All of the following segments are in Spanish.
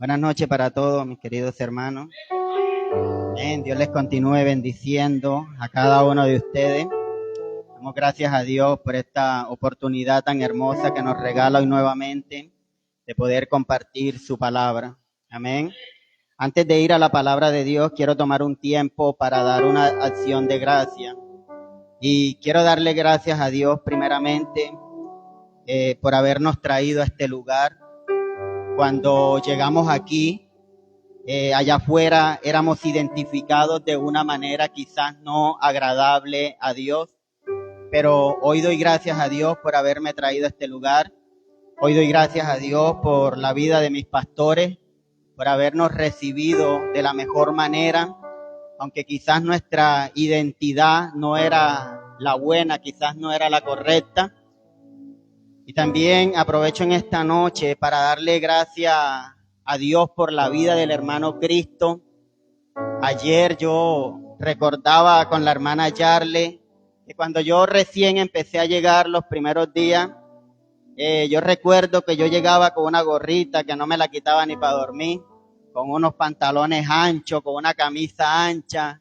Buenas noches para todos, mis queridos hermanos. Amén. Dios les continúe bendiciendo a cada uno de ustedes. Damos gracias a Dios por esta oportunidad tan hermosa que nos regala hoy nuevamente de poder compartir su palabra. Amén. Antes de ir a la palabra de Dios, quiero tomar un tiempo para dar una acción de gracia. Y quiero darle gracias a Dios primeramente por habernos traído a este lugar. Cuando llegamos aquí, allá afuera éramos identificados de una manera quizás no agradable a Dios, pero hoy doy gracias a Dios por haberme traído a este lugar. Hoy doy gracias a Dios por la vida de mis pastores, por habernos recibido de la mejor manera, aunque quizás nuestra identidad no era la buena, quizás no era la correcta. Y también aprovecho en esta noche para darle gracias a Dios por la vida del hermano Cristo. Ayer yo recordaba con la hermana Yarle que cuando yo recién empecé a llegar los primeros días, yo recuerdo que yo llegaba con una gorrita que no me la quitaba ni para dormir, con unos pantalones anchos, con una camisa ancha.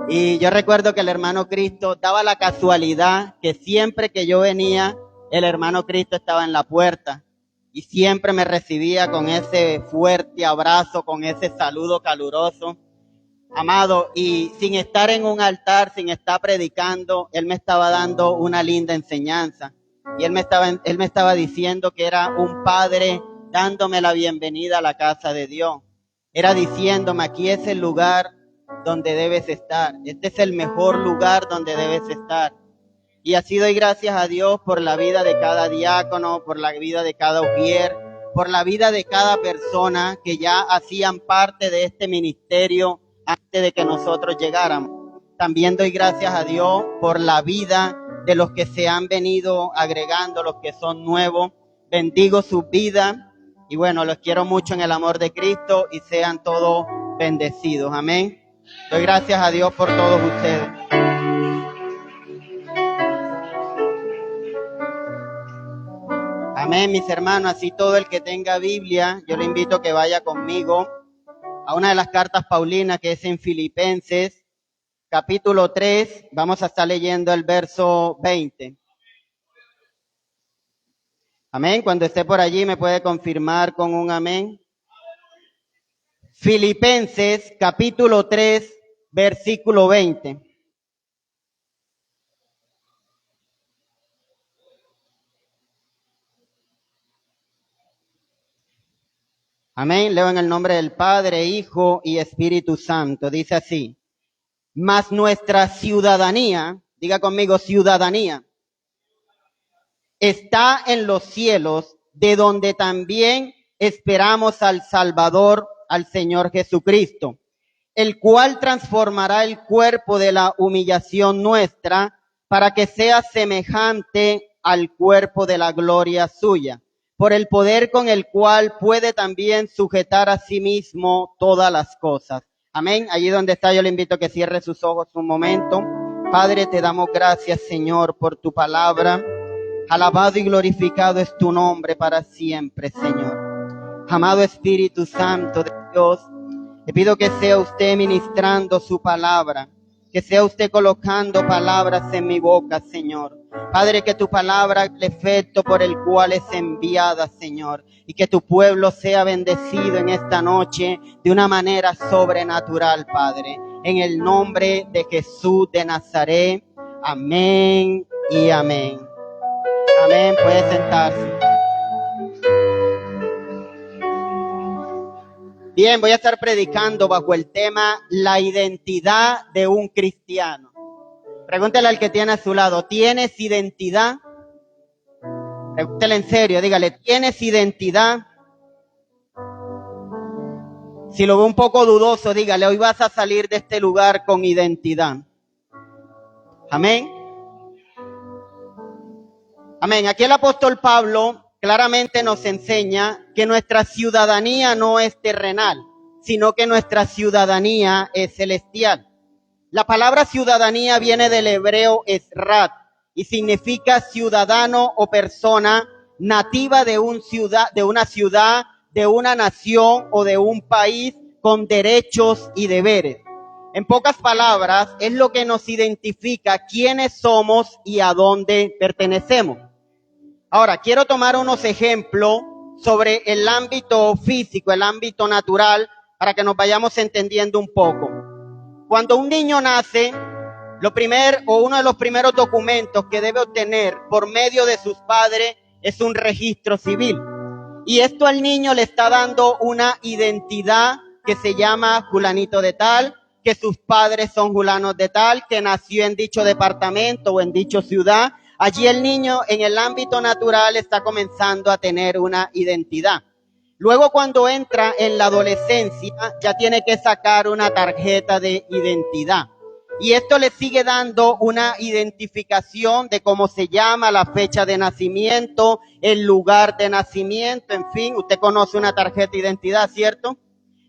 Y yo recuerdo que el hermano Cristo daba la casualidad que siempre que yo venía, el hermano Cristo estaba en la puerta y siempre me recibía con ese fuerte abrazo, con ese saludo caluroso. Amado, y sin estar en un altar, sin estar predicando, él me estaba dando una linda enseñanza. Y él me estaba diciendo que era un padre dándome la bienvenida a la casa de Dios. Era diciéndome, aquí es el lugar donde debes estar. Este es el mejor lugar donde debes estar. Y así doy gracias a Dios por la vida de cada diácono, por la vida de cada ujier, por la vida de cada persona que ya hacían parte de este ministerio antes de que nosotros llegáramos. También doy gracias a Dios por la vida de los que se han venido agregando, los que son nuevos. Bendigo su vida y bueno, los quiero mucho en el amor de Cristo y sean todos bendecidos. Amén. Doy gracias a Dios por todos ustedes. Amén, mis hermanos. Así todo el que tenga Biblia, yo le invito a que vaya conmigo a una de las cartas paulinas que es en Filipenses, capítulo 3. Vamos a estar leyendo el verso 20. Amén. Cuando esté por allí me puede confirmar con un amén. Filipenses, capítulo 3, versículo 20. Amén. Leo en el nombre del Padre, Hijo y Espíritu Santo. Dice así: mas nuestra ciudadanía, diga conmigo ciudadanía, está en los cielos, de donde también esperamos al Salvador, al Señor Jesucristo, el cual transformará el cuerpo de la humillación nuestra para que sea semejante al cuerpo de la gloria suya, por el poder con el cual puede también sujetar a sí mismo todas las cosas. Amén. Allí donde está, yo le invito a que cierre sus ojos un momento. Padre, te damos gracias, Señor, por tu palabra. Alabado y glorificado es tu nombre para siempre, Señor. Amado Espíritu Santo de Dios, le pido que sea usted ministrando su palabra, que sea usted colocando palabras en mi boca, Señor. Padre, que tu palabra, el efecto por el cual es enviada, Señor, y que tu pueblo sea bendecido en esta noche de una manera sobrenatural, Padre. En el nombre de Jesús de Nazaret. Amén y amén. Amén. Puede sentarse. Bien, voy a estar predicando bajo el tema la identidad de un cristiano. Pregúntele al que tiene a su lado, ¿tienes identidad? Pregúntele en serio, dígale, ¿tienes identidad? Si lo ve un poco dudoso, dígale, hoy vas a salir de este lugar con identidad. Amén. Amén. Aquí el apóstol Pablo claramente nos enseña que nuestra ciudadanía no es terrenal, sino que nuestra ciudadanía es celestial. La palabra ciudadanía viene del hebreo esrat y significa ciudadano o persona nativa de una ciudad, de una nación o de un país con derechos y deberes. En pocas palabras, es lo que nos identifica quiénes somos y a dónde pertenecemos. Ahora, quiero tomar unos ejemplos sobre el ámbito físico, el ámbito natural, para que nos vayamos entendiendo un poco. Cuando un niño nace, uno de los primeros documentos que debe obtener por medio de sus padres es un registro civil. Y esto al niño le está dando una identidad que se llama fulanito de tal, que sus padres son fulanos de tal, que nació en dicho departamento o en dicho ciudad. Allí el niño en el ámbito natural está comenzando a tener una identidad. Luego cuando entra en la adolescencia ya tiene que sacar una tarjeta de identidad. Y esto le sigue dando una identificación de cómo se llama, la fecha de nacimiento, el lugar de nacimiento, en fin, usted conoce una tarjeta de identidad, ¿cierto?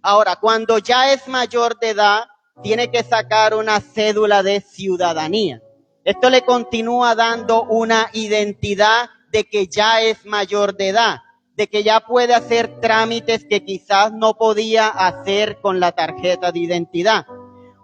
Ahora, cuando ya es mayor de edad, tiene que sacar una cédula de ciudadanía. Esto le continúa dando una identidad de que ya es mayor de edad, de que ya puede hacer trámites que quizás no podía hacer con la tarjeta de identidad.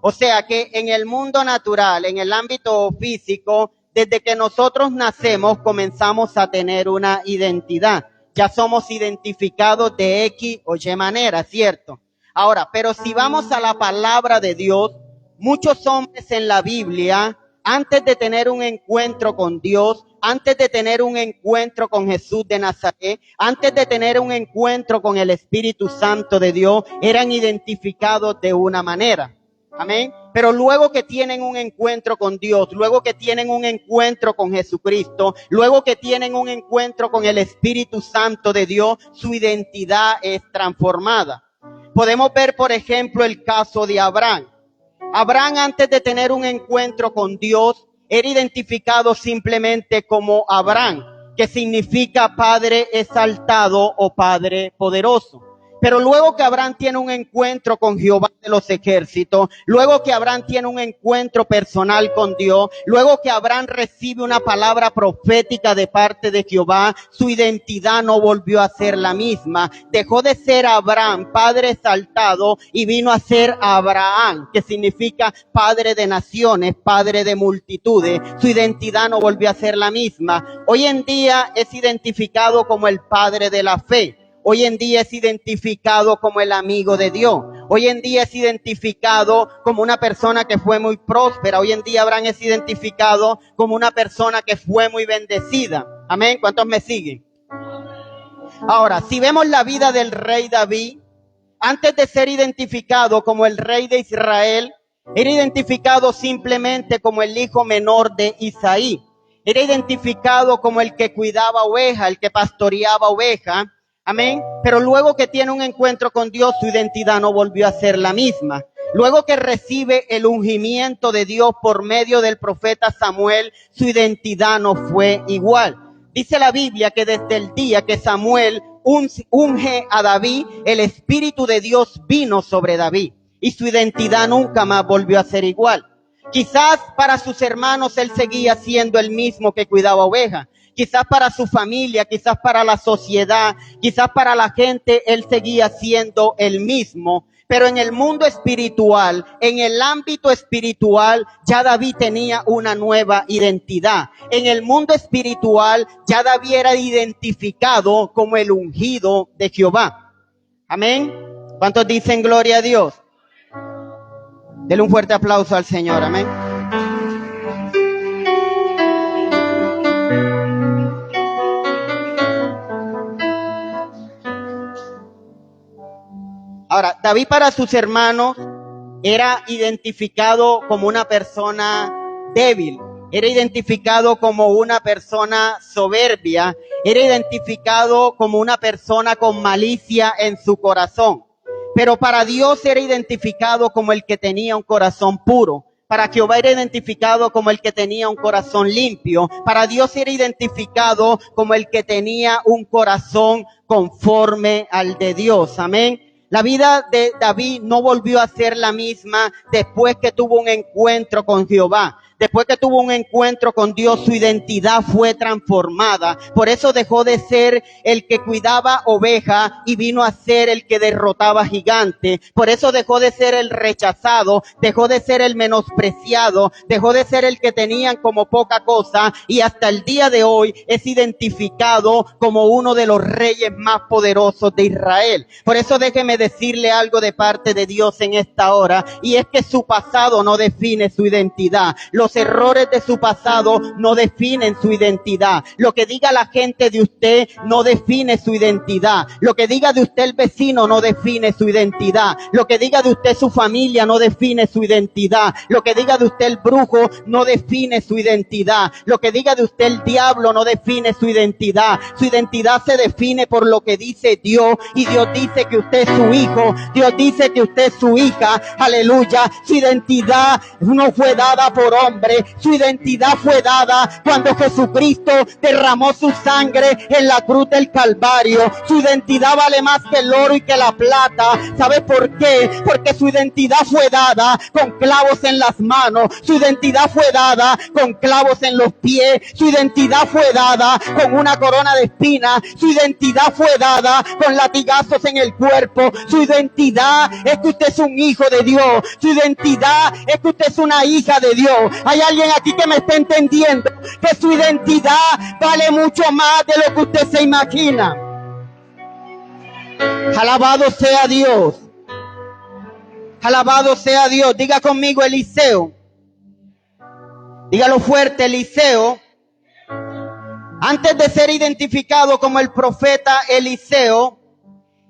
O sea que en el mundo natural, en el ámbito físico, desde que nosotros nacemos comenzamos a tener una identidad. Ya somos identificados de X o Y manera, ¿cierto? Ahora, pero si vamos a la palabra de Dios, muchos hombres en la Biblia, antes de tener un encuentro con Dios, antes de tener un encuentro con Jesús de Nazaret, antes de tener un encuentro con el Espíritu Santo de Dios, eran identificados de una manera. Amén. Pero luego que tienen un encuentro con Dios, luego que tienen un encuentro con Jesucristo, luego que tienen un encuentro con el Espíritu Santo de Dios, su identidad es transformada. Podemos ver, por ejemplo, el caso de Abraham. Abraham, antes de tener un encuentro con Dios, era identificado simplemente como Abraham, que significa Padre exaltado o Padre poderoso. Pero luego que Abraham tiene un encuentro con Jehová de los ejércitos, luego que Abraham tiene un encuentro personal con Dios, luego que Abraham recibe una palabra profética de parte de Jehová, su identidad no volvió a ser la misma. Dejó de ser Abraham, padre exaltado, y vino a ser Abraham, que significa padre de naciones, padre de multitudes. Su identidad no volvió a ser la misma. Hoy en día es identificado como el padre de la fe. Hoy en día es identificado como el amigo de Dios. Hoy en día es identificado como una persona que fue muy próspera. Hoy en día Abraham es identificado como una persona que fue muy bendecida. Amén. ¿Cuántos me siguen? Ahora, si vemos la vida del rey David, antes de ser identificado como el rey de Israel, era identificado simplemente como el hijo menor de Isaí. Era identificado como el que cuidaba ovejas, el que pastoreaba ovejas. Amén. Pero luego que tiene un encuentro con Dios, su identidad no volvió a ser la misma. Luego que recibe el ungimiento de Dios por medio del profeta Samuel, su identidad no fue igual. Dice la Biblia que desde el día que Samuel unge a David, el Espíritu de Dios vino sobre David y su identidad nunca más volvió a ser igual. Quizás para sus hermanos él seguía siendo el mismo que cuidaba ovejas. Quizás para su familia, quizás para la sociedad, quizás para la gente, él seguía siendo el mismo. Pero en el mundo espiritual, en el ámbito espiritual, ya David tenía una nueva identidad. En el mundo espiritual, ya David era identificado como el ungido de Jehová. Amén. ¿Cuántos dicen gloria a Dios? Denle un fuerte aplauso al Señor. Amén. Ahora, David para sus hermanos era identificado como una persona débil, era identificado como una persona soberbia, era identificado como una persona con malicia en su corazón. Pero para Dios era identificado como el que tenía un corazón puro. Para Jehová era identificado como el que tenía un corazón limpio. Para Dios era identificado como el que tenía un corazón conforme al de Dios. Amén. La vida de David no volvió a ser la misma después que tuvo un encuentro con Jehová. Después que tuvo un encuentro con Dios, su identidad fue transformada. Por eso dejó de ser el que cuidaba ovejas y vino a ser el que derrotaba gigantes. Por eso dejó de ser el rechazado, dejó de ser el menospreciado, dejó de ser el que tenían como poca cosa, y hasta el día de hoy es identificado como uno de los reyes más poderosos de Israel. Por eso déjeme decirle algo de parte de Dios en esta hora, y es que su pasado no define su identidad. Los errores de su pasado no definen su identidad. Lo que diga la gente de usted no define su identidad. Lo que diga de usted el vecino no define su identidad. Lo que diga de usted su familia no define su identidad. Lo que diga de usted el brujo no define su identidad. Lo que diga de usted el diablo no define su identidad. Su identidad se define por lo que dice Dios, y Dios dice que usted es su hijo. Dios dice que usted es su hija. Aleluya. Su identidad no fue dada por hombre. Su identidad fue dada cuando Jesucristo derramó su sangre en la cruz del Calvario. Su identidad vale más que el oro y que la plata. ¿Sabe por qué? Porque su identidad fue dada con clavos en las manos. Su identidad fue dada con clavos en los pies. Su identidad fue dada con una corona de espinas. Su identidad fue dada con latigazos en el cuerpo. Su identidad es que usted es un hijo de Dios. Su identidad es que usted es una hija de Dios. Hay alguien aquí que me está entendiendo que su identidad vale mucho más de lo que usted se imagina. Alabado sea Dios. Alabado sea Dios. Diga conmigo Eliseo. Dígalo fuerte, Eliseo. Antes de ser identificado como el profeta Eliseo,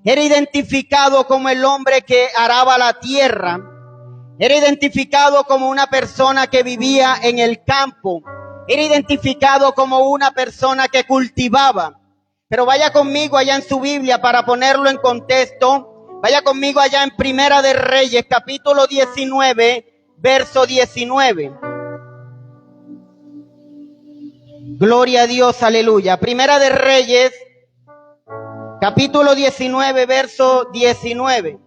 era identificado como el hombre que araba la tierra. Era identificado como una persona que vivía en el campo. Era identificado como una persona que cultivaba. Pero vaya conmigo allá en su Biblia para ponerlo en contexto. Vaya conmigo allá en Primera de Reyes, capítulo 19, verso 19. Gloria a Dios, aleluya. Primera de Reyes, capítulo 19, verso 19.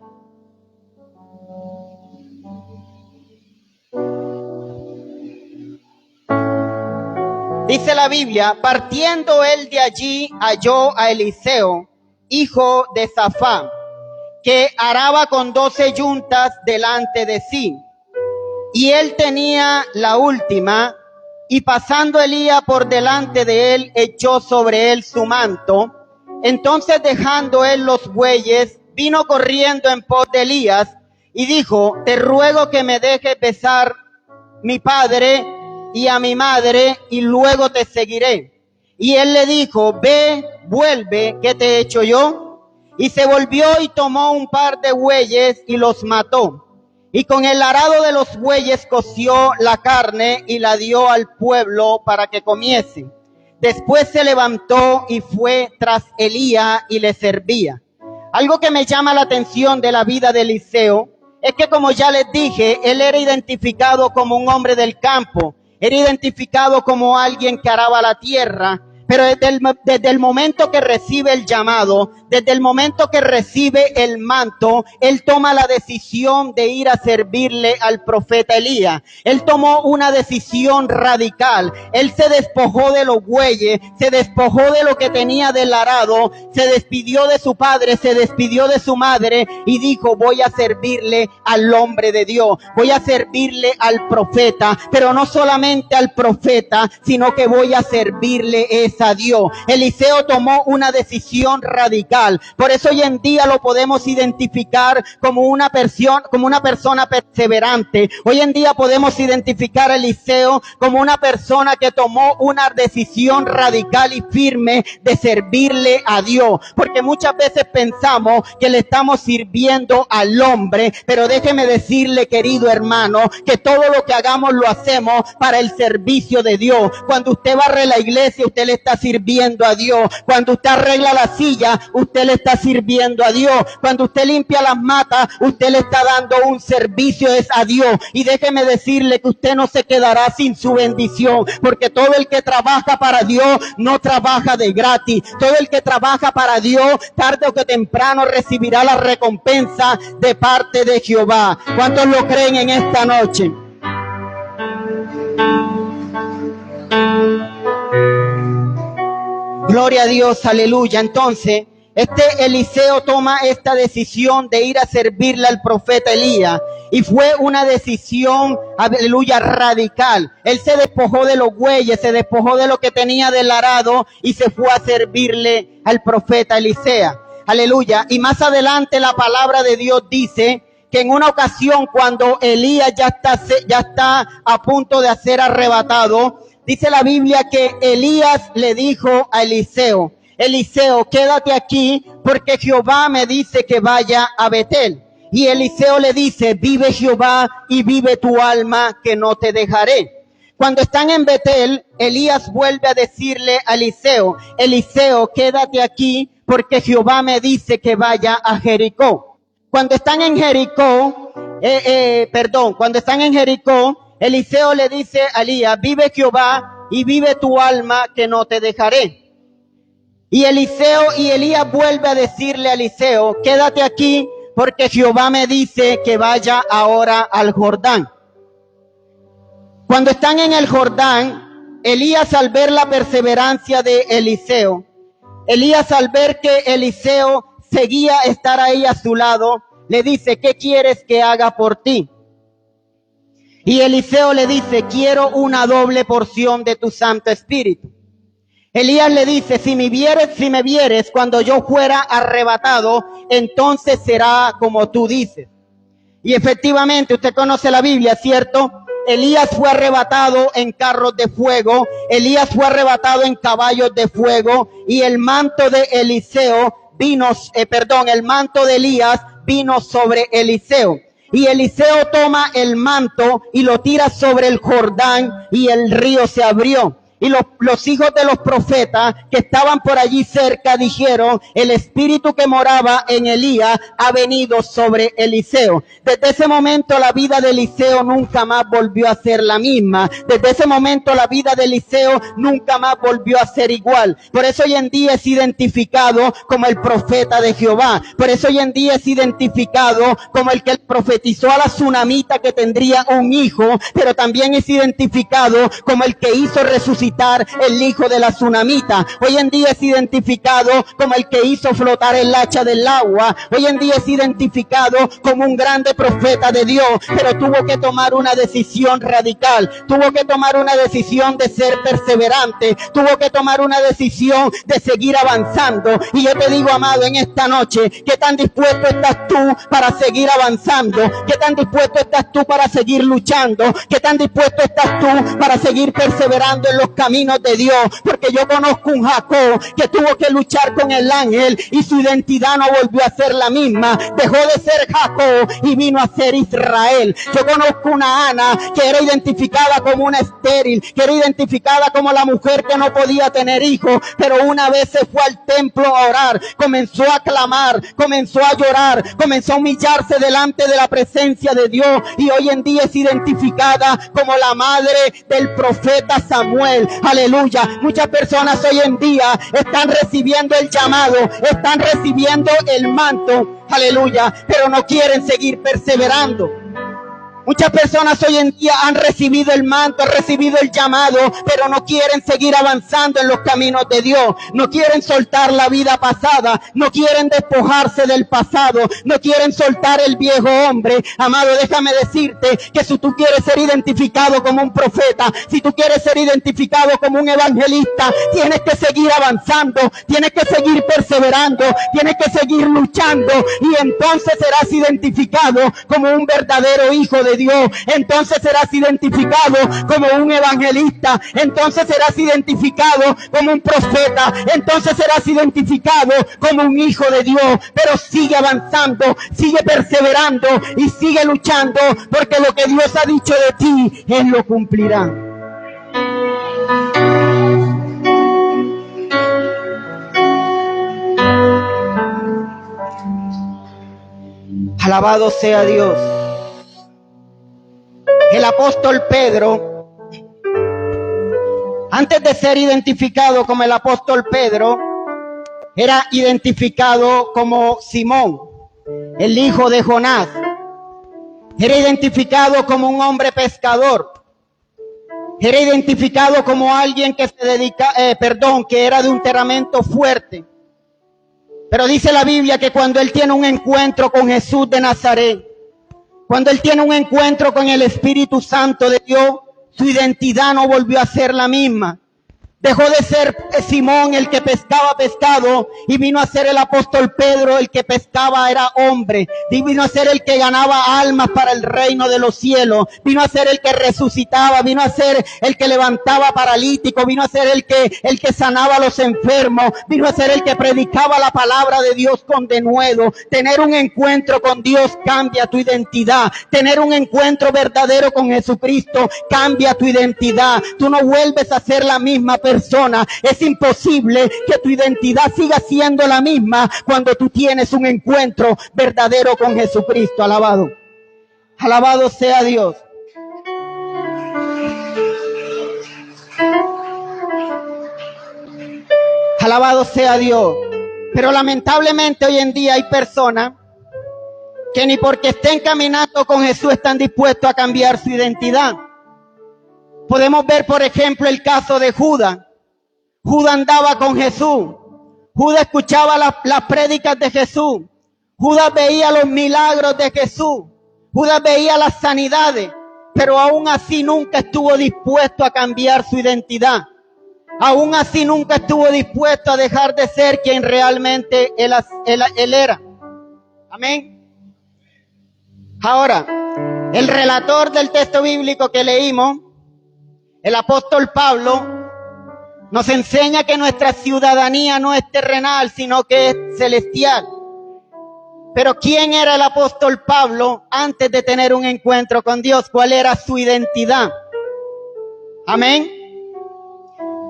Dice la Biblia: partiendo él de allí, halló a Eliseo, hijo de Safán, que araba con 12 yuntas delante de sí. Y él tenía la última, y pasando Elías por delante de él, echó sobre él su manto. Entonces, dejando él los bueyes, vino corriendo en pos de Elías, y dijo: te ruego que me dejes besar mi padre y a mi madre, y luego te seguiré. Y él le dijo: ve, vuelve, ¿qué te he hecho yo? Y se volvió y tomó un par de bueyes y los mató. Y con el arado de los bueyes coció la carne y la dio al pueblo para que comiese. Después se levantó y fue tras Elías y le servía. Algo que me llama la atención de la vida de Eliseo es que, como ya les dije, él era identificado como un hombre del campo. Era identificado como alguien que araba la tierra. Pero desde el momento que recibe el llamado, desde el momento que recibe el manto, él toma la decisión de ir a servirle al profeta Elías. Él tomó una decisión radical. Él se despojó de los bueyes, se despojó de lo que tenía del arado, se despidió de su padre, se despidió de su madre y dijo: voy a servirle al hombre de Dios, voy a servirle al profeta, pero no solamente al profeta, sino que voy a servirle a Dios. Eliseo tomó una decisión radical. Por eso hoy en día lo podemos identificar como una persona perseverante. Hoy en día podemos identificar a Eliseo como una persona que tomó una decisión radical y firme de servirle a Dios. Porque muchas veces pensamos que le estamos sirviendo al hombre, pero déjeme decirle, querido hermano, que todo lo que hagamos lo hacemos para el servicio de Dios. Cuando usted barre la iglesia, usted le está sirviendo a Dios. Cuando usted arregla la silla, usted le está sirviendo a Dios. Cuando usted limpia las matas, usted le está dando un servicio a Dios. Y déjeme decirle que usted no se quedará sin su bendición, porque todo el que trabaja para Dios no trabaja de gratis. Todo el que trabaja para Dios, tarde o que temprano recibirá la recompensa de parte de Jehová. ¿Cuántos lo creen en esta noche? Gloria a Dios, aleluya. Entonces, Eliseo toma esta decisión de ir a servirle al profeta Elías. Y fue una decisión, aleluya, radical. Él se despojó de los bueyes, se despojó de lo que tenía del arado y se fue a servirle al profeta Eliseo. Aleluya. Y más adelante la palabra de Dios dice que en una ocasión cuando Elías ya está a punto de ser arrebatado, dice la Biblia que Elías le dijo a Eliseo, Eliseo, quédate aquí porque Jehová me dice que vaya a Betel. Y Eliseo le dice, vive Jehová y vive tu alma que no te dejaré. Cuando están en Betel, Elías vuelve a decirle a Eliseo, Eliseo, quédate aquí porque Jehová me dice que vaya a Jericó. Cuando están en Jericó, Eliseo le dice a Elías, vive Jehová y vive tu alma que no te dejaré. Y Elías vuelve a decirle a Eliseo, quédate aquí porque Jehová me dice que vaya ahora al Jordán. Cuando están en el Jordán, Elías al ver la perseverancia de Eliseo, Elías al ver que Eliseo seguía estar ahí a su lado, le dice, ¿qué quieres que haga por ti? Y Eliseo le dice, quiero una doble porción de tu Santo Espíritu. Elías le dice, si me vieres cuando yo fuera arrebatado, entonces será como tú dices. Y efectivamente, usted conoce la Biblia, ¿cierto? Elías fue arrebatado en carros de fuego, Elías fue arrebatado en caballos de fuego, y el manto de Elías vino sobre Eliseo. Y Eliseo toma el manto y lo tira sobre el Jordán y el río se abrió. Y los hijos de los profetas que estaban por allí cerca dijeron, el espíritu que moraba en Elías ha venido sobre Eliseo. Desde ese momento la vida de Eliseo nunca más volvió a ser la misma. Desde ese momento la vida de Eliseo nunca más volvió a ser igual. Por eso hoy en día es identificado como el profeta de Jehová. Por eso hoy en día es identificado como el que profetizó a la tsunamita que tendría un hijo, pero también es identificado como el que hizo resucitar el hijo de la tsunamita. Hoy en día es identificado como el que hizo flotar el hacha del agua. Hoy en día es identificado como un grande profeta de Dios, pero tuvo que tomar una decisión radical, tuvo que tomar una decisión de ser perseverante, tuvo que tomar una decisión de seguir avanzando. Y yo te digo, amado, en esta noche, ¿qué tan dispuesto estás tú para seguir avanzando? ¿Qué tan dispuesto estás tú para seguir luchando? ¿Qué tan dispuesto estás tú para seguir perseverando en los caminos de Dios? Porque yo conozco un Jacob que tuvo que luchar con el ángel y su identidad no volvió a ser la misma. Dejó de ser Jacob y vino a ser Israel. Yo conozco una Ana que era identificada como una estéril, que era identificada como la mujer que no podía tener hijos, pero una vez se fue al templo a orar, comenzó a clamar, comenzó a llorar, comenzó a humillarse delante de la presencia de Dios, y hoy en día es identificada como la madre del profeta Samuel. Aleluya. Muchas personas hoy en día están recibiendo el llamado, están recibiendo el manto, aleluya, pero no quieren seguir perseverando. Muchas personas hoy en día han recibido el manto, han recibido el llamado, pero no quieren seguir avanzando en los caminos de Dios. No quieren soltar la vida pasada, no quieren despojarse del pasado, no quieren soltar el viejo hombre. Amado, déjame decirte que si tú quieres ser identificado como un profeta, si tú quieres ser identificado como un evangelista, tienes que seguir avanzando, tienes que seguir perseverando, tienes que seguir luchando, y entonces serás identificado como un verdadero hijo de Dios. Entonces serás identificado como un evangelista, entonces serás identificado como un profeta, entonces serás identificado como un hijo de Dios. Pero sigue avanzando, sigue perseverando y sigue luchando, porque lo que Dios ha dicho de ti, Él lo cumplirá. Alabado sea Dios. El apóstol Pedro, antes de ser identificado como el apóstol Pedro, era identificado como Simón, el hijo de Jonás. Era identificado como un hombre pescador. Era identificado como alguien que que era de un temperamento fuerte. Pero dice la Biblia que cuando él tiene un encuentro con Jesús de Nazaret, cuando él tiene un encuentro con el Espíritu Santo de Dios, su identidad no volvió a ser la misma. Dejó de ser Simón el que pescaba pescado y vino a ser el apóstol Pedro el que pescaba, era hombre. Y vino a ser el que ganaba almas para el reino de los cielos. Vino a ser el que resucitaba, vino a ser el que levantaba paralíticos, vino a ser el que sanaba a los enfermos, vino a ser el que predicaba la palabra de Dios con denuedo. Tener un encuentro con Dios cambia tu identidad. Tener un encuentro verdadero con Jesucristo cambia tu identidad. Tú no vuelves a ser la misma persona. Es imposible que tu identidad siga siendo la misma cuando tú tienes un encuentro verdadero con Jesucristo. Alabado. Alabado sea Dios. Alabado sea Dios. Pero lamentablemente hoy en día hay personas que ni porque estén caminando con Jesús están dispuestos a cambiar su identidad. Podemos ver, por ejemplo, el caso de Judas. Judas andaba con Jesús. Judas escuchaba las prédicas de Jesús. Judas veía los milagros de Jesús. Judas veía las sanidades. Pero aún así nunca estuvo dispuesto a cambiar su identidad. Aún así nunca estuvo dispuesto a dejar de ser quien realmente él era. Amén. Ahora, el relator del texto bíblico que leímos, el apóstol Pablo, nos enseña que nuestra ciudadanía no es terrenal, sino que es celestial. Pero ¿quién era el apóstol Pablo antes de tener un encuentro con Dios? ¿Cuál era su identidad? Amén.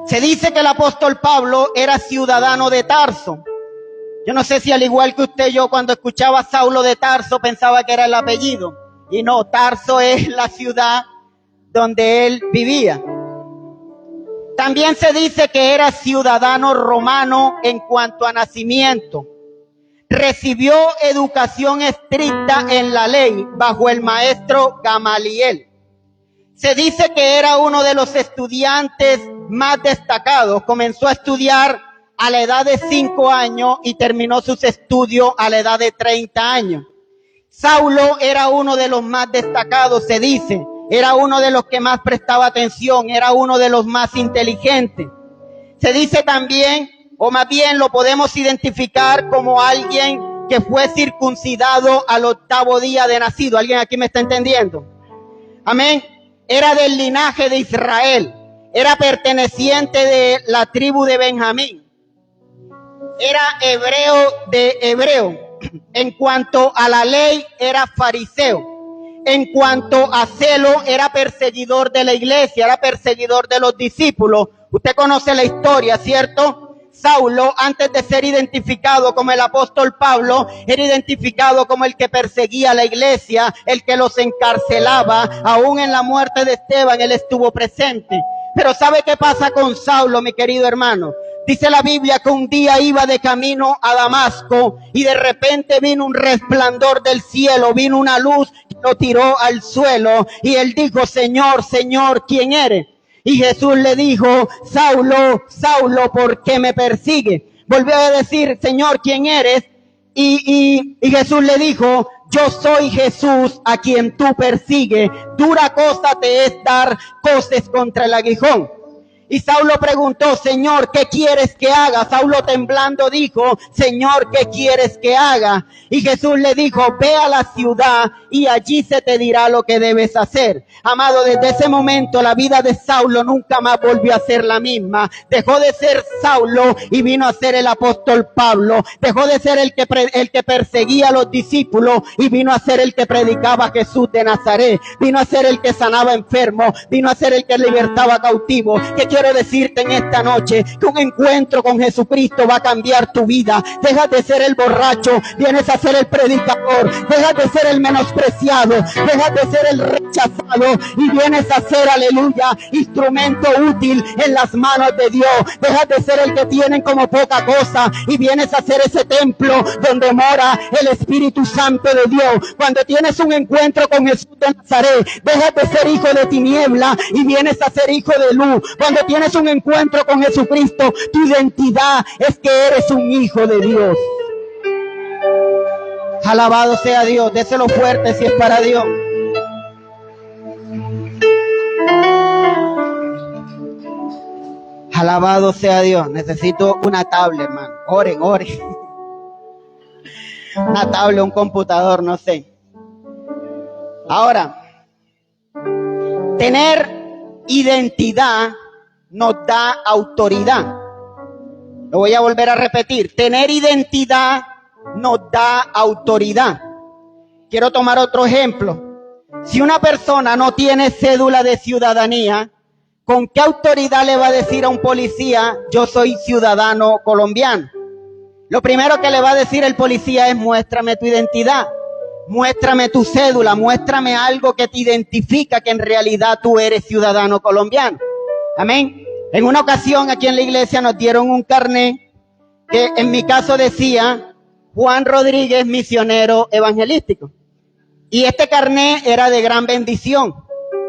Se dice que el apóstol Pablo era ciudadano de Tarso. Yo no sé si al igual que usted, yo cuando escuchaba Saulo de Tarso pensaba que era el apellido. Y no, Tarso es la ciudad donde él vivía. También se dice que era ciudadano romano en cuanto a nacimiento. Recibió educación estricta en la ley bajo el maestro Gamaliel. Se dice que era uno de los estudiantes más destacados. Comenzó a estudiar a la edad de 5 años y terminó sus estudios a la edad de 30 años. Saulo era uno de los más destacados, se dice. Era uno de los que más prestaba atención, era uno de los más inteligentes. Se dice también, o más bien lo podemos identificar como alguien que fue circuncidado al 8º día de nacido. ¿Alguien aquí me está entendiendo? Amén. Era del linaje de Israel, era perteneciente de la tribu de Benjamín, era hebreo de hebreo. En cuanto a la ley, era fariseo. En cuanto a celo, era perseguidor de la iglesia, era perseguidor de los discípulos. Usted conoce la historia, ¿cierto? Saulo, antes de ser identificado como el apóstol Pablo, era identificado como el que perseguía a la iglesia, el que los encarcelaba. Aún en la muerte de Esteban, él estuvo presente. Pero ¿sabe qué pasa con Saulo, mi querido hermano? Dice la Biblia que un día iba de camino a Damasco y de repente vino un resplandor del cielo, vino una luz que lo tiró al suelo y él dijo: Señor, Señor, ¿quién eres? Y Jesús le dijo: Saulo, Saulo, ¿por qué me persigue? Volvió a decir: Señor, ¿quién eres? Y Jesús le dijo: yo soy Jesús a quien tú persigues. Dura cosa te es dar coces contra el aguijón. Y Saulo preguntó: Señor, ¿qué quieres que haga? Saulo temblando dijo: Señor, ¿qué quieres que haga? Y Jesús le dijo: ve a la ciudad y allí se te dirá lo que debes hacer. Amado, desde ese momento la vida de Saulo nunca más volvió a ser la misma. Dejó de ser Saulo y vino a ser el apóstol Pablo. Dejó de ser el que perseguía a los discípulos y vino a ser el que predicaba a Jesús de Nazaret. Vino a ser el que sanaba enfermos. Vino a ser el que libertaba cautivos. ¿Qué quiero decirte en esta noche que un encuentro con Jesucristo va a cambiar tu vida. Dejas de ser el borracho, vienes a ser el predicador. Dejas de ser el menospreciado, dejas de ser el rechazado y vienes a ser, aleluya, instrumento útil en las manos de Dios. Dejas de ser el que tienen como poca cosa y vienes a ser ese templo donde mora el Espíritu Santo de Dios. Cuando tienes un encuentro con Jesús de Nazaret, dejas de ser hijo de tiniebla y vienes a ser hijo de luz. Cuando tienes un encuentro con Jesucristo, tu identidad es que eres un hijo de Dios. Alabado sea Dios. Déselo fuerte si es para Dios. Alabado sea Dios. Necesito una tablet, hermano. Oren. Una tablet, un computador, no sé. Ahora, tener identidad nos da autoridad. Lo voy a volver a repetir. Tener identidad nos da autoridad. Quiero tomar otro ejemplo. Si una persona no tiene cédula de ciudadanía, ¿con qué autoridad le va a decir a un policía, yo soy ciudadano colombiano? Lo primero que le va a decir el policía es, muéstrame tu identidad, muéstrame tu cédula, muéstrame algo que te identifica que en realidad tú eres ciudadano colombiano. Amén. En una ocasión aquí en la iglesia nos dieron un carnet que en mi caso decía Juan Rodríguez, misionero evangelístico. Y este carnet era de gran bendición,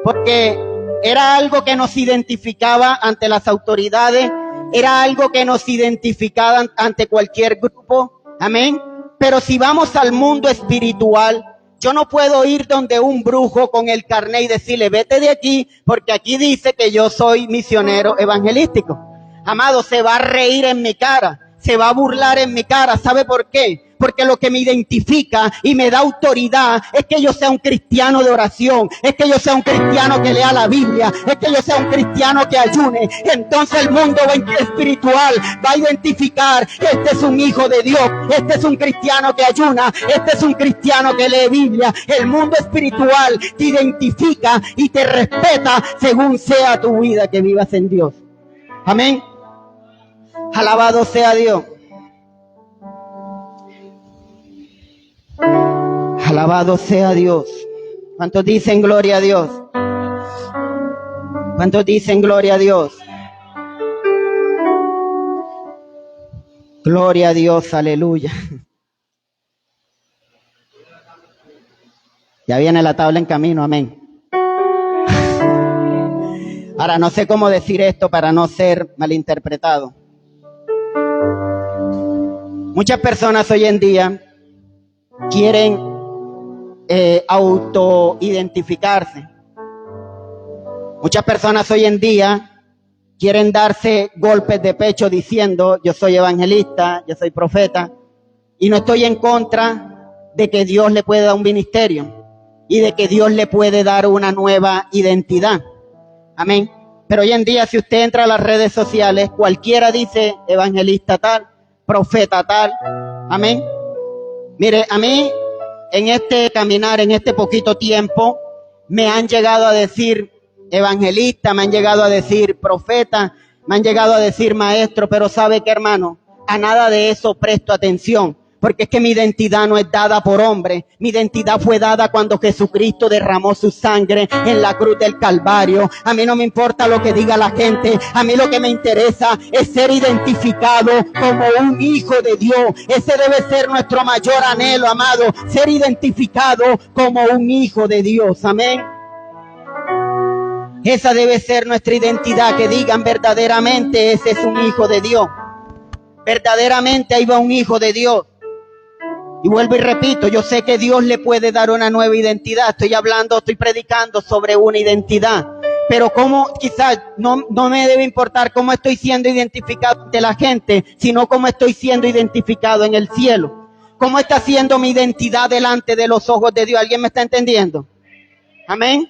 porque era algo que nos identificaba ante las autoridades, era algo que nos identificaba ante cualquier grupo. Amén. Pero si vamos al mundo espiritual, yo no puedo ir donde un brujo con el carnet y decirle, vete de aquí, porque aquí dice que yo soy misionero evangelístico. Amado, se va a reír en mi cara, se va a burlar en mi cara. ¿Sabe por qué? Porque lo que me identifica y me da autoridad es que yo sea un cristiano de oración, es que yo sea un cristiano que lea la Biblia, es que yo sea un cristiano que ayune. Entonces el mundo espiritual va a identificar que este es un hijo de Dios, este es un cristiano que ayuna, este es un cristiano que lee Biblia. El mundo espiritual te identifica y te respeta según sea tu vida que vivas en Dios. Amén. Alabado sea Dios. Alabado sea Dios. ¿Cuántos dicen gloria a Dios? ¿Cuántos dicen gloria a Dios? Gloria a Dios, aleluya. Ya viene la tabla en camino, amén. Ahora no sé cómo decir esto para no ser malinterpretado. Muchas personas hoy en día quieren autoidentificarse. Muchas personas hoy en día quieren darse golpes de pecho diciendo, yo soy evangelista, yo soy profeta, y no estoy en contra de que Dios le puede dar un ministerio y de que Dios le puede dar una nueva identidad. Amén. Pero hoy en día, si usted entra a las redes sociales, cualquiera dice evangelista tal, profeta tal. Amén. Mire, a mí en este caminar, en este poquito tiempo, me han llegado a decir evangelista, me han llegado a decir profeta, me han llegado a decir maestro, pero ¿sabe qué, hermano? A nada de eso presto atención, porque es que mi identidad no es dada por hombre. Mi identidad fue dada cuando Jesucristo derramó su sangre en la cruz del Calvario. A mí no me importa lo que diga la gente. A mí lo que me interesa es ser identificado como un hijo de Dios. Ese debe ser nuestro mayor anhelo, amado. Ser identificado como un hijo de Dios. Amén. Esa debe ser nuestra identidad. Que digan verdaderamente, ese es un hijo de Dios. Verdaderamente ahí va un hijo de Dios. Y vuelvo y repito, yo sé que Dios le puede dar una nueva identidad. Estoy predicando sobre una identidad. Pero cómo, quizás no me debe importar cómo estoy siendo identificado ante la gente, sino cómo estoy siendo identificado en el cielo. ¿Cómo está siendo mi identidad delante de los ojos de Dios? ¿Alguien me está entendiendo? Amén.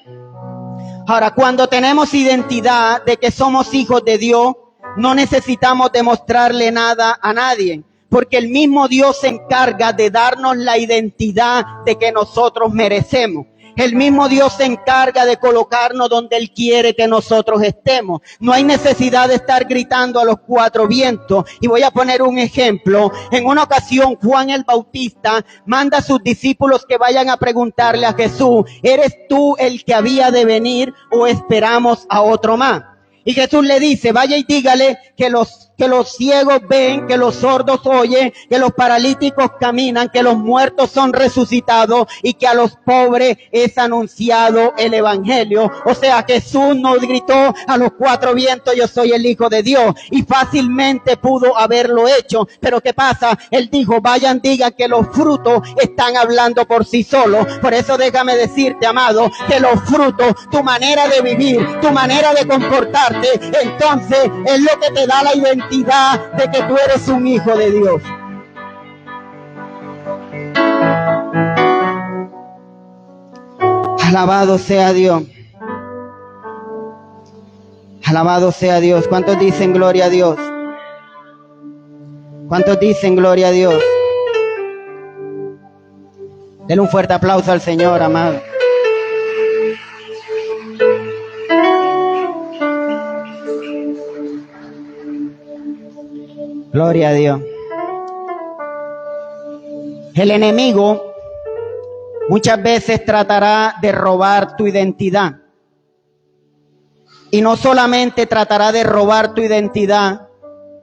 Ahora, cuando tenemos identidad de que somos hijos de Dios, no necesitamos demostrarle nada a nadie. Porque el mismo Dios se encarga de darnos la identidad de que nosotros merecemos. El mismo Dios se encarga de colocarnos donde Él quiere que nosotros estemos. No hay necesidad de estar gritando a los cuatro vientos. Y voy a poner un ejemplo. En una ocasión, Juan el Bautista manda a sus discípulos que vayan a preguntarle a Jesús: ¿eres tú el que había de venir o esperamos a otro más? Y Jesús le dice: vaya y dígale que los ciegos ven, que los sordos oyen, que los paralíticos caminan, que los muertos son resucitados y que a los pobres es anunciado el evangelio. O sea, Jesús nos gritó a los cuatro vientos: yo soy el Hijo de Dios. Y fácilmente pudo haberlo hecho. Pero ¿qué pasa? Él dijo: vayan, digan que los frutos están hablando por sí solos. Por eso déjame decirte, amado, que los frutos, tu manera de vivir, tu manera de comportarte, entonces es lo que te da la identidad de que tú eres un hijo de Dios. Alabado sea Dios. Alabado sea Dios. ¿Cuántos dicen gloria a Dios? ¿Cuántos dicen gloria a Dios? Denle un fuerte aplauso al Señor, amado. Gloria a Dios. El enemigo muchas veces tratará de robar tu identidad. Y no solamente tratará de robar tu identidad,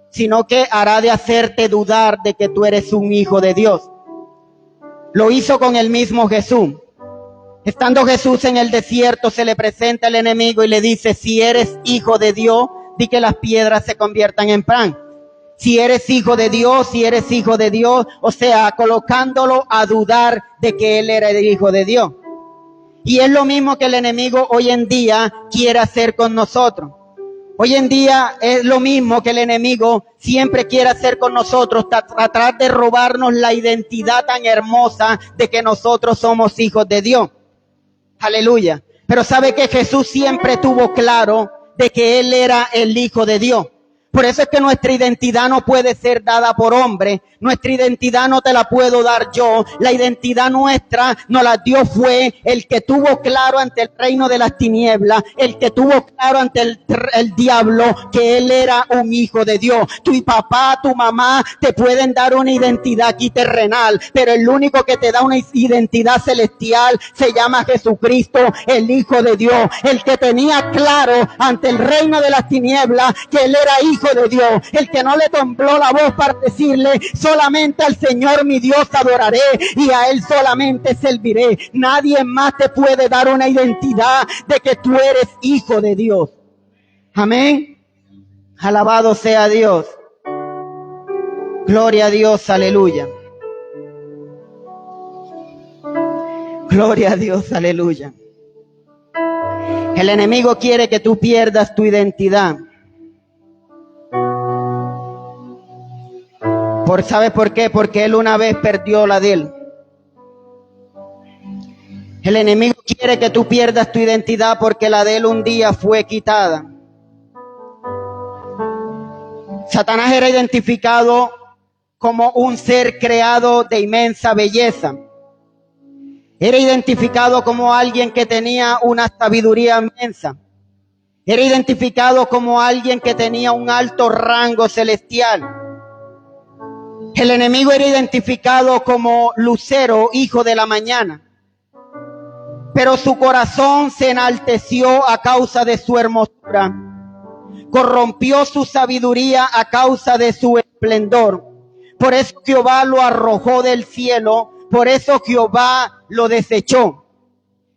sino que hará de hacerte dudar de que tú eres un hijo de Dios. Lo hizo con el mismo Jesús. Estando Jesús en el desierto, se le presenta el enemigo y le dice: si eres hijo de Dios, di que las piedras se conviertan en pan. Si eres hijo de Dios, si eres hijo de Dios, o sea, colocándolo a dudar de que él era el hijo de Dios. Y es lo mismo que el enemigo hoy en día quiere hacer con nosotros. Hoy en día es lo mismo que el enemigo siempre quiere hacer con nosotros, tratar de robarnos la identidad tan hermosa de que nosotros somos hijos de Dios. Aleluya. Pero sabe que Jesús siempre tuvo claro de que Él era el Hijo de Dios. Por eso es que nuestra identidad no puede ser dada por hombre. Nuestra identidad no te la puedo dar yo. La identidad nuestra nos la dio fue el que tuvo claro ante el reino de las tinieblas, el que tuvo claro ante el diablo que él era un hijo de Dios. Tu papá, tu mamá te pueden dar una identidad aquí terrenal, pero el único que te da una identidad celestial se llama Jesucristo, el Hijo de Dios. El que tenía claro ante el reino de las tinieblas que él era hijo de Dios, el que no le tembló la voz para decirle: solamente al Señor mi Dios adoraré y a Él solamente serviré. Nadie más te puede dar una identidad de que tú eres hijo de Dios. Amén. Alabado sea Dios. Gloria a Dios, aleluya. Gloria a Dios, aleluya. El enemigo quiere que tú pierdas tu identidad. ¿Sabe por qué? Porque él una vez perdió la de él. El enemigo quiere que tú pierdas tu identidad porque la de él un día fue quitada. Satanás era identificado como un ser creado de inmensa belleza. Era identificado como alguien que tenía una sabiduría inmensa. Era identificado como alguien que tenía un alto rango celestial. El enemigo era identificado como Lucero, hijo de la mañana. Pero su corazón se enalteció a causa de su hermosura. Corrompió su sabiduría a causa de su esplendor. Por eso Jehová lo arrojó del cielo. Por eso Jehová lo desechó.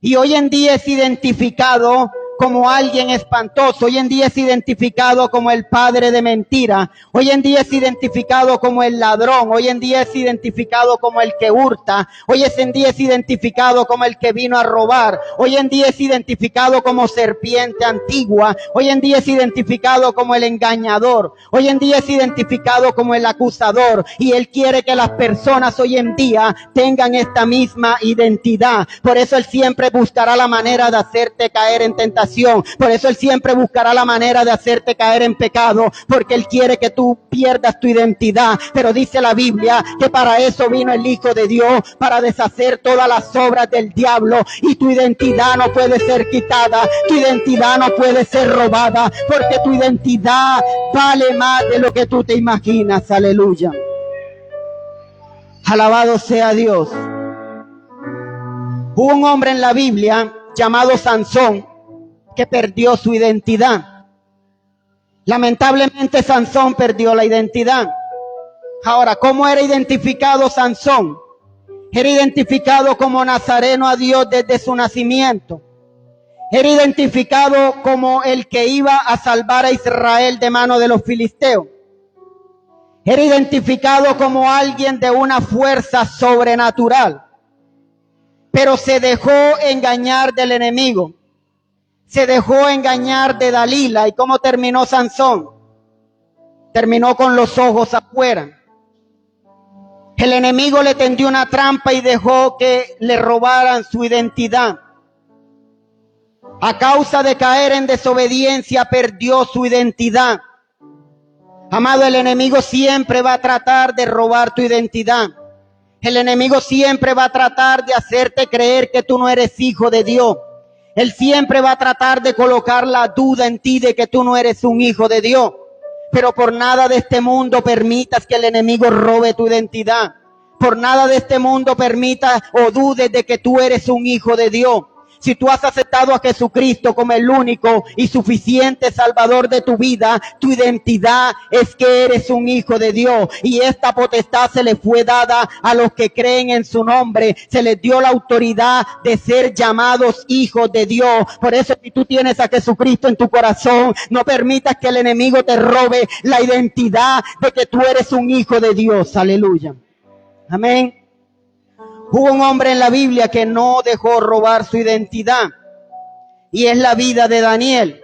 Y hoy en día es identificado como alguien espantoso. Hoy en día es identificado como el padre de mentira. Hoy en día es identificado como el ladrón. Hoy en día es identificado como el que hurta. Hoy en día es identificado como el que vino a robar. Hoy en día es identificado como serpiente antigua. Hoy en día es identificado como el engañador. Hoy en día es identificado como el acusador. Y él quiere que las personas hoy en día tengan esta misma identidad. Por eso él siempre buscará la manera de hacerte caer en tentación, tentación. Por eso Él siempre buscará la manera de hacerte caer en pecado, porque Él quiere que tú pierdas tu identidad. Pero dice la Biblia que para eso vino el Hijo de Dios, para deshacer todas las obras del diablo. Y tu identidad no puede ser quitada, tu identidad no puede ser robada, porque tu identidad vale más de lo que tú te imaginas. Aleluya. Alabado sea Dios. Hubo un hombre en la Biblia llamado Sansón que perdió su identidad. Lamentablemente Sansón perdió la identidad. Ahora, ¿cómo era identificado Sansón? Era identificado como nazareno a Dios desde su nacimiento. Era identificado como el que iba a salvar a Israel de mano de los filisteos. Era identificado como alguien de una fuerza sobrenatural. Pero se dejó engañar del enemigo. Se dejó engañar de Dalila. ¿Y cómo terminó Sansón? Terminó con los ojos afuera. El enemigo le tendió una trampa y dejó que le robaran su identidad. A causa de caer en desobediencia, perdió su identidad. Amado, el enemigo siempre va a tratar de robar tu identidad. El enemigo siempre va a tratar de hacerte creer que tú no eres hijo de Dios. Él siempre va a tratar de colocar la duda en ti de que tú no eres un hijo de Dios. Pero por nada de este mundo permitas que el enemigo robe tu identidad. Por nada de este mundo permitas o dudes de que tú eres un hijo de Dios. Si tú has aceptado a Jesucristo como el único y suficiente Salvador de tu vida, tu identidad es que eres un hijo de Dios. Y esta potestad se le fue dada a los que creen en su nombre. Se les dio la autoridad de ser llamados hijos de Dios. Por eso, si tú tienes a Jesucristo en tu corazón, no permitas que el enemigo te robe la identidad de que tú eres un hijo de Dios. Aleluya. Amén. Hubo un hombre en la Biblia que no dejó robar su identidad, y es la vida de Daniel.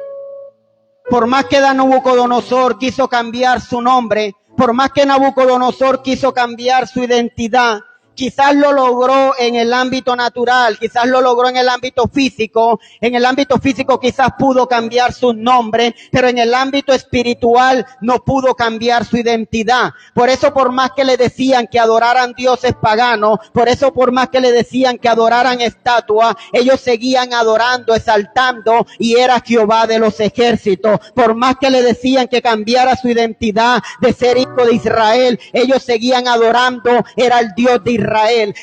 Por más que Nabucodonosor quiso cambiar su nombre, por más que Nabucodonosor quiso cambiar su identidad, quizás lo logró en el ámbito natural, quizás lo logró en el ámbito físico. En el ámbito físico quizás pudo cambiar su nombre, pero en el ámbito espiritual no pudo cambiar su identidad. Por eso, por más que le decían que adoraran dioses paganos, por eso por más que le decían que adoraran estatuas, ellos seguían adorando, exaltando, y era Jehová de los ejércitos. Por más que le decían que cambiara su identidad de ser hijo de Israel, ellos seguían adorando, era el Dios de Israel.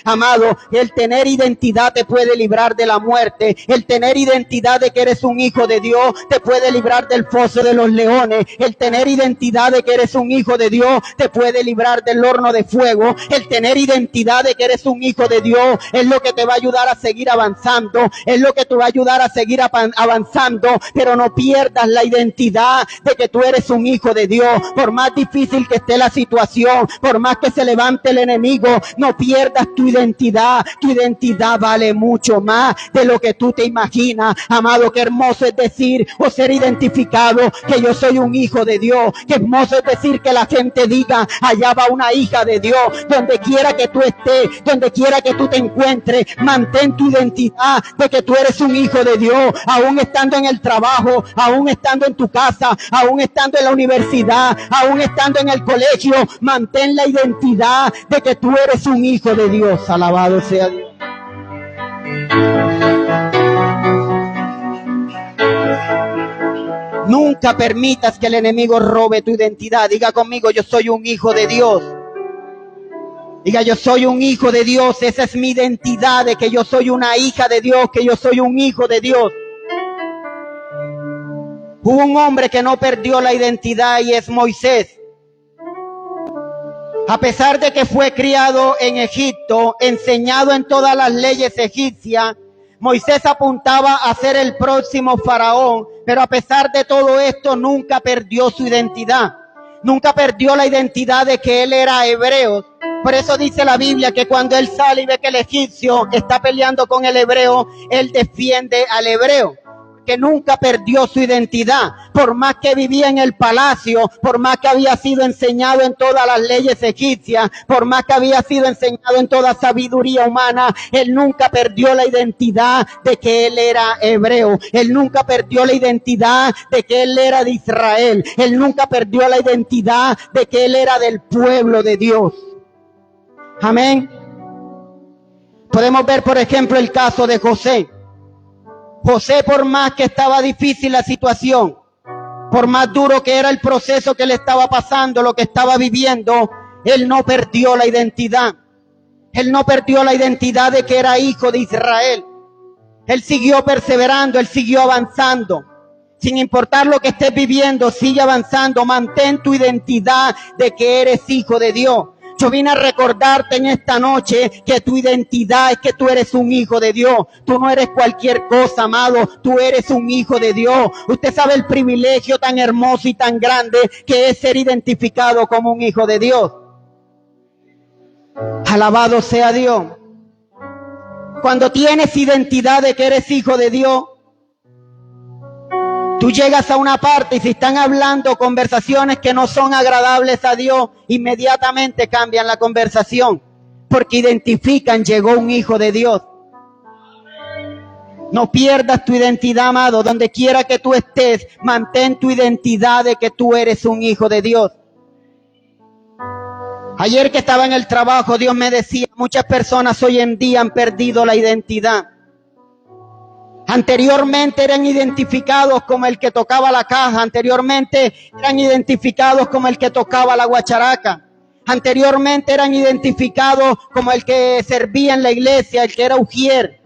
Amado, el tener identidad te puede librar de la muerte. El tener identidad de que eres un hijo de Dios te puede librar del foso de los leones. El tener identidad de que eres un hijo de Dios te puede librar del horno de fuego. El tener identidad de que eres un hijo de Dios es lo que te va a ayudar a seguir avanzando. Es lo que te va a ayudar a seguir avanzando. Pero no pierdas la identidad de que tú eres un hijo de Dios. Por más difícil que esté la situación, por más que se levante el enemigo, no pierdas tu identidad. Tu identidad vale mucho más de lo que tú te imaginas. Amado, qué hermoso es decir o ser identificado que yo soy un hijo de Dios. Qué hermoso es decir que la gente diga, allá va una hija de Dios. Donde quiera que tú estés, donde quiera que tú te encuentres, mantén tu identidad de que tú eres un hijo de Dios. Aún estando en el trabajo, aún estando en tu casa, aún estando en la universidad, aún estando en el colegio, mantén la identidad de que tú eres un hijo de Dios. Alabado sea Dios. Nunca permitas que el enemigo robe tu identidad. Diga conmigo, yo soy un hijo de Dios. Diga, yo soy un hijo de Dios. Esa es mi identidad, de que yo soy una hija de Dios, que yo soy un hijo de Dios. Hubo un hombre que no perdió la identidad, y es Moisés. A pesar de que fue criado en Egipto, enseñado en todas las leyes egipcias, Moisés apuntaba a ser el próximo faraón, pero a pesar de todo esto nunca perdió su identidad. Nunca perdió la identidad de que él era hebreo. Por eso dice la Biblia que cuando él sale y ve que el egipcio está peleando con el hebreo, él defiende al hebreo. porque nunca perdió su identidad. Por más que vivía en el palacio, por más que había sido enseñado en todas las leyes egipcias, por más que había sido enseñado en toda sabiduría humana, él nunca perdió la identidad de que él era hebreo. Él nunca perdió la identidad de que él era de Israel. Él nunca perdió la identidad de que él era del pueblo de Dios. Amén. Podemos ver, por ejemplo, el caso de José. José, por más que estaba difícil la situación, por más duro que era el proceso que le estaba pasando, lo que estaba viviendo, él no perdió la identidad. Él no perdió la identidad de que era hijo de Israel. Él siguió perseverando, él siguió avanzando. Sin importar lo que estés viviendo, sigue avanzando. Mantén tu identidad de que eres hijo de Dios. Yo vine a recordarte en esta noche que tu identidad es que tú eres un hijo de Dios. Tú no eres cualquier cosa, amado. Tú eres un hijo de Dios. Usted sabe el privilegio tan hermoso y tan grande que es ser identificado como un hijo de Dios. Alabado sea Dios. Cuando tienes identidad de que eres hijo de Dios, tú llegas a una parte y si están hablando conversaciones que no son agradables a Dios, inmediatamente cambian la conversación, porque identifican, llegó un hijo de Dios. No pierdas tu identidad, amado. Donde quiera que tú estés, mantén tu identidad de que tú eres un hijo de Dios. Ayer que estaba en el trabajo, Dios me decía, muchas personas hoy en día han perdido la identidad. Anteriormente eran identificados como el que tocaba la caja. Anteriormente eran identificados como el que tocaba la guacharaca. Anteriormente eran identificados como el que servía en la iglesia, el que era ujier.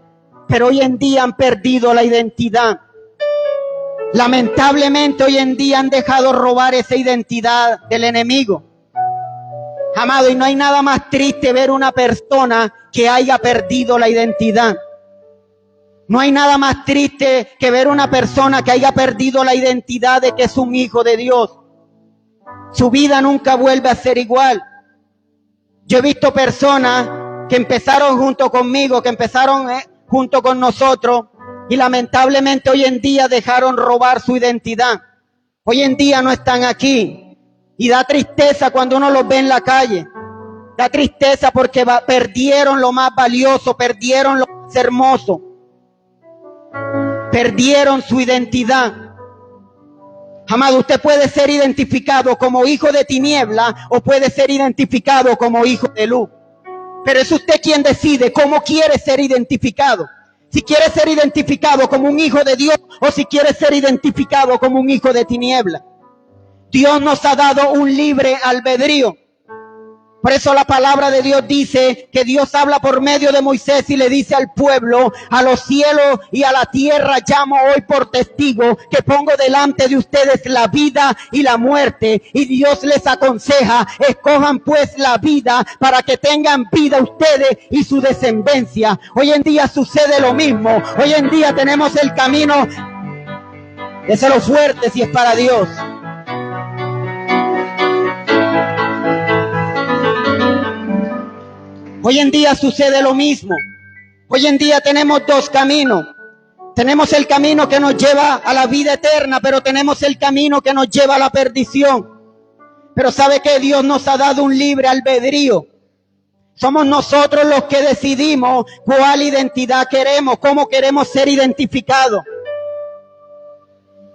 Pero hoy en día han perdido la identidad. Lamentablemente hoy en día han dejado robar esa identidad del enemigo. Amado, y no hay nada más triste ver una persona que haya perdido la identidad. No hay nada más triste que ver una persona que haya perdido la identidad de que es un hijo de Dios. Su vida nunca vuelve a ser igual. Yo he visto personas que empezaron junto conmigo, que empezaron junto con nosotros, y lamentablemente hoy en día dejaron robar su identidad. Hoy en día no están aquí. Y da tristeza cuando uno los ve en la calle. Da tristeza porque perdieron lo más valioso, perdieron lo más hermoso. Perdieron su identidad. Amado, usted puede ser identificado como hijo de tiniebla o puede ser identificado como hijo de luz. Pero es usted quien decide cómo quiere ser identificado. Si quiere ser identificado como un hijo de Dios o si quiere ser identificado como un hijo de tiniebla. Dios nos ha dado un libre albedrío. Por eso la palabra de Dios dice que Dios habla por medio de Moisés y le dice al pueblo, a los cielos y a la tierra llamo hoy por testigo que pongo delante de ustedes la vida y la muerte. Y Dios les aconseja, escojan pues la vida para que tengan vida ustedes y su descendencia. Hoy en día sucede lo mismo. Hoy en día tenemos el camino de ser fuerte si es para Dios. Hoy en día sucede lo mismo. Hoy en día tenemos dos caminos. Tenemos el camino que nos lleva a la vida eterna, pero tenemos el camino que nos lleva a la perdición. Pero ¿sabe qué? Dios nos ha dado un libre albedrío. Somos nosotros los que decidimos cuál identidad queremos, cómo queremos ser identificados.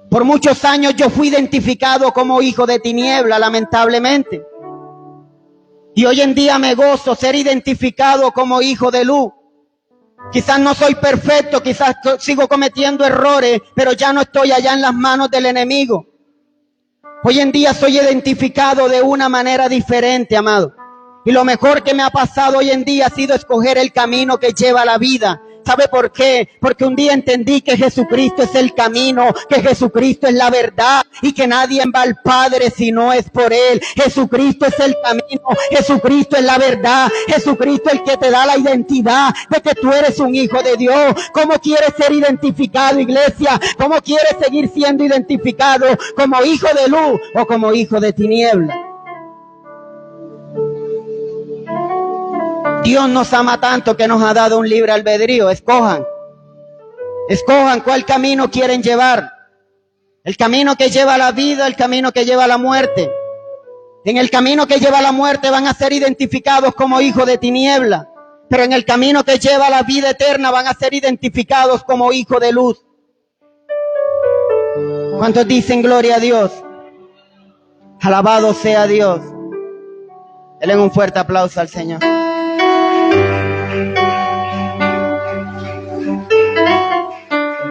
Por muchos años yo fui identificado como hijo de tiniebla, lamentablemente. Y hoy en día me gozo ser identificado como hijo de luz. Quizás no soy perfecto, quizás sigo cometiendo errores, pero ya no estoy allá en las manos del enemigo. Hoy en día soy identificado de una manera diferente, amado. Y lo mejor que me ha pasado hoy en día ha sido escoger el camino que lleva a la vida. ¿Sabe por qué? Porque un día entendí que Jesucristo es el camino, que Jesucristo es la verdad y que nadie va al Padre si no es por Él. Jesucristo es el camino, Jesucristo es la verdad, Jesucristo es el que te da la identidad de que tú eres un hijo de Dios. ¿Cómo quieres ser identificado, iglesia? ¿Cómo quieres seguir siendo identificado? ¿Como hijo de luz o como hijo de tiniebla? Dios nos ama tanto que nos ha dado un libre albedrío. Escojan Escojan cuál camino quieren llevar. El camino que lleva a la vida, el camino que lleva a la muerte. En el camino que lleva a la muerte van a ser identificados como hijos de tiniebla, pero en el camino que lleva a la vida eterna van a ser identificados como hijos de luz. ¿Cuántos dicen gloria a Dios? Alabado sea Dios. Denle un fuerte aplauso al Señor.